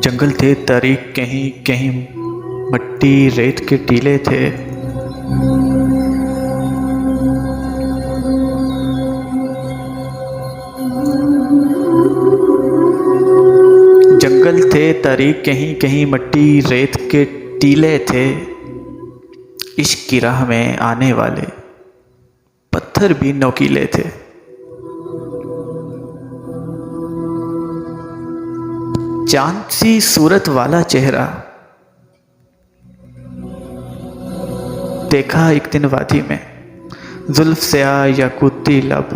जंगल थे तारीक, कहीं कहीं मट्टी रेत के टीले थे। जंगल थे तारीक, कहीं कहीं मट्टी रेत के टीले थे। इश्क की राह में आने वाले पत्थर भी नोकीले थे। चांद सी सूरत वाला चेहरा देखा एक दिन वादी में, जुल्फ से याकूती लब,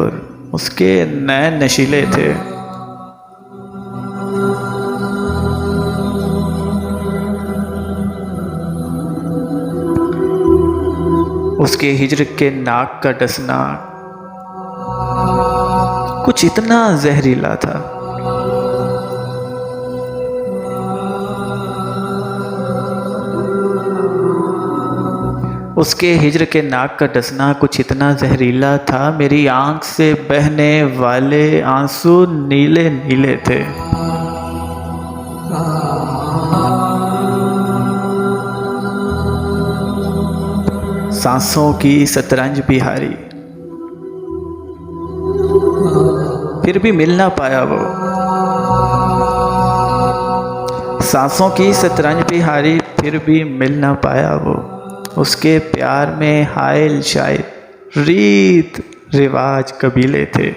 उसके नैन नशीले थे। उसके हिज्र के नाक का डसना कुछ इतना जहरीला था। उसके हिज्र के नाक का डसना कुछ इतना जहरीला था। मेरी आंख से बहने वाले आंसू नीले नीले थे। सांसों की शतरंज बिहारी, फिर भी मिल ना पाया वो। सांसों की शतरंज बिहारी, फिर भी मिल ना पाया वो। उसके प्यार में हायल शायद रीत रिवाज कबीले थे।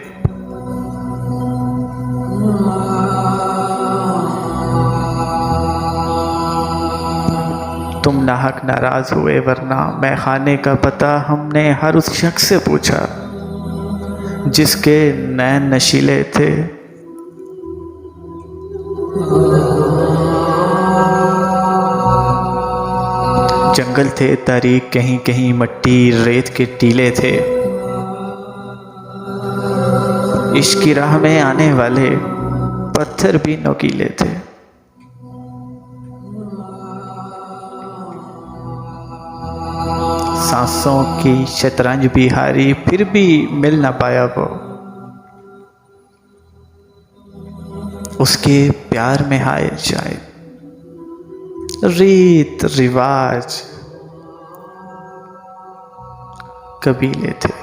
तुम नाहक नाराज हुए, वरना मैं खाने का पता हमने हर उस शख्स से पूछा जिसके नैन नशीले थे। जंगल थे तारीक, कहीं कहीं मट्टी रेत के टीले थे। इश्क की राह में आने वाले पत्थर भी नोकीले थे। सांसों की शतरंज बिहारी, फिर भी मिल ना पाया वो। उसके प्यार में हायल शायद रीत रिवाज कबीले थे।